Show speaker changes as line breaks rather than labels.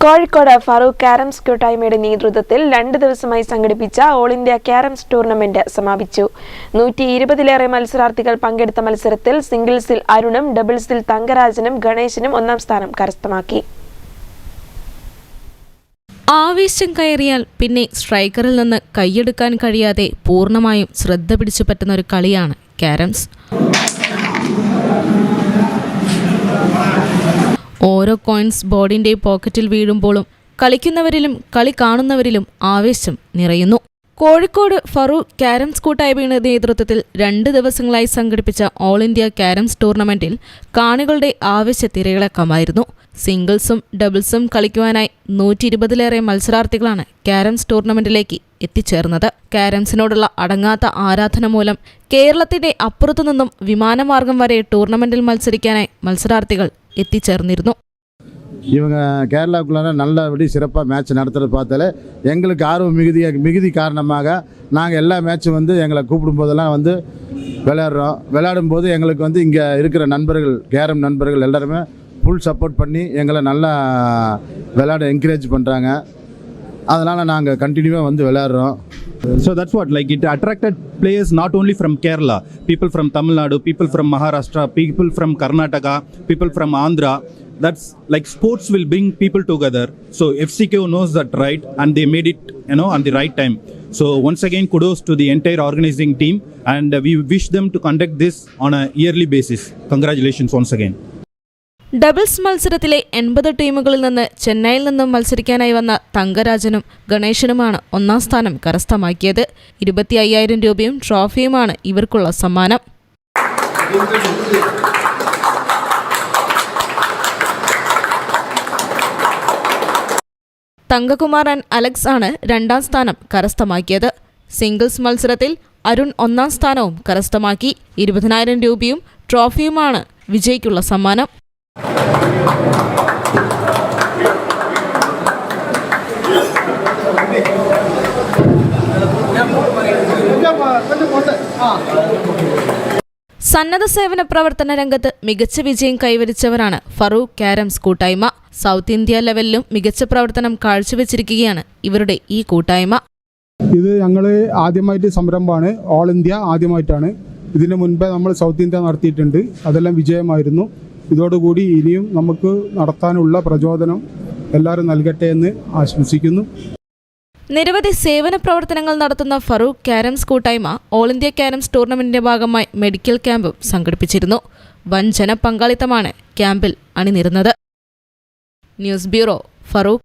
Kozhikode Farooq carroms കൂട്ടായ്മയുടെ നേതൃത്വത്തിൽ 2 ദിവസമായി സംഘടിപ്പിച്ച ഓൾ ഇന്ത്യ കാരംസ് ടൂർണമെന്റ് സമാപിച്ചു. 120-ലേറെ മത്സരാർത്ഥികൾ പങ്കെടുത്ത മത്സരത്തിൽ സിംഗിൾസിൽ അരുണും ഡബിൾസിൽ തങ്കരാജനും ഗണേശനും ഒന്നാം സ്ഥാനം കരസ്ഥമാക്കി.
ആവേശം കയറിയാൽ പിന്നെ സ്ട്രൈക്കറിൽ നിന്ന് കൈയെടുക്കാൻ കഴിയാതെ പൂർണ്ണമായും ശ്രദ്ധ പിടിച്ചു പറ്റുന്ന ഒരു കളിയാണ് കാരംസ്. ഓരോ കോയിൻസ് ബോർഡിന്റെ പോക്കറ്റിൽ വീഴുമ്പോഴും കളിക്കുന്നവരിലും കളി കാണുന്നവരിലും ആവേശം നിറയുന്നു. കോഴിക്കോട് ഫറൂഖ് കാരംസ് കൂട്ടായ്മയുടെ നേതൃത്വത്തിൽ 2 ദിവസങ്ങളായി സംഘടിപ്പിച്ച ഓൾ ഇന്ത്യ കാരംസ് ടൂർണമെന്റിൽ കാണികളുടെ ആവേശത്തിരയിളക്കമായിരുന്നു. സിംഗിൾസും ഡബിൾസും കളിക്കുവാനായി 120-ലേറെ മത്സരാർത്ഥികളാണ് കാരംസ് ടൂർണമെന്റിലേക്ക് എത്തിച്ചേർന്നത്. കാരംസിനോടുള്ള അടങ്ങാത്ത ആരാധന മൂലം കേരളത്തിന്റെ അപ്പുറത്തു നിന്നും വിമാനമാർഗം വരെ ടൂർണമെന്റിൽ மல்சரிக்கானாய் மത്സരാർത്ഥികൾ எத்திச்சேர்ந்திருந்தோம்.
இவங்க கேரளாவுக்குள்ள நல்லபடி சிறப்பாக மேட்ச் நடத்துறது பார்த்தாலே எங்களுக்கு ஆர்வம் மிகுதி காரணமாக நாங்கள் எல்லா மேட்சும் எங்களை கூப்பிடும் போதெல்லாம் விளையாடும்போது எங்களுக்கு இங்கே இருக்கிற நண்பர்கள் கேரம் நண்பர்கள் எல்லாருமே ஃபுல் சப்போர்ட் பண்ணி எங்களை நல்லா விளையாட என்கரேஜ் பண்ணுறாங்க. அதனால் நாங்கள் கண்டினியூவாக விளையாடுறோம்.
So that's what, like, it attracted players not only from Kerala, people from Tamil Nadu, people from Maharashtra, people from Karnataka, people from Andhra. That's like sports will bring people together. So FCK knows that, right, and they made it, on the right time. So once again, kudos to the entire organizing team, and we wish them to conduct this on a yearly basis. Congratulations once again.
Doubles മത്സരത്തിലെ 80 ടീമുകളിൽ നിന്ന് ചെന്നൈയിൽ നിന്നും മത്സരിക്കാനായി വന്ന തങ്കരാജനും ഗണേശനുമാണ് ഒന്നാം സ്ഥാനം കരസ്ഥമാക്കിയത്. 25,000 രൂപയും ട്രോഫിയുമാണ് ഇവർക്കുള്ള സമ്മാനം. തങ്കകുമാരൻ അലക്സ് ആണ് 2ാം സ്ഥാനം കരസ്ഥമാക്കിയത്. സിംഗിൾസ് മത്സരത്തിൽ അരുൺ 1ാം സ്ഥാനവും കരസ്ഥമാക്കി. 20,000 രൂപയും ട്രോഫിയുമാണ് വിജയ്ക്കുള്ള സമ്മാനം. സന്നദ്ധ സേവന പ്രവർത്തന രംഗത്ത് മികച്ച വിജയം കൈവരിച്ചവരാണ് ഫറൂഖ് കാരംസ് കൂട്ടായ്മ. സൗത്ത് ഇന്ത്യ ലെവലിലും മികച്ച പ്രവർത്തനം കാഴ്ചവെച്ചിരിക്കുകയാണ് ഇവരുടെ ഈ കൂട്ടായ്മ.
ഇത് ഞങ്ങൾ ആദ്യമായിട്ട് സംരംഭമാണ്. ഓൾ ഇന്ത്യ ആദ്യമായിട്ടാണ്. ഇതിനു മുൻപേ നമ്മൾ സൗത്ത് ഇന്ത്യ നടത്തിയിട്ടുണ്ട്. അതെല്ലാം വിജയമായിരുന്നു. ഇതോടുകൂടി ഇനിയും നമുക്ക് നടത്താനുള്ള പ്രചോദനം എല്ലാവരും നൽകട്ടെ എന്ന് ആശംസിക്കുന്നു.
നിരവധി സേവന പ്രവർത്തനങ്ങൾ നടത്തുന്ന ഫറൂഖ് കാരംസ് കൂട്ടായ്മ ഓൾ ഇന്ത്യ കാരംസ് ടൂർണമെന്റിന്റെ ഭാഗമായി മെഡിക്കൽ ക്യാമ്പും സംഘടിപ്പിച്ചിരുന്നു. വൻ ജനപങ്കാളിത്തമാണ് ക്യാമ്പിൽ അണിനിരുന്നത്. News bureau, Farooq.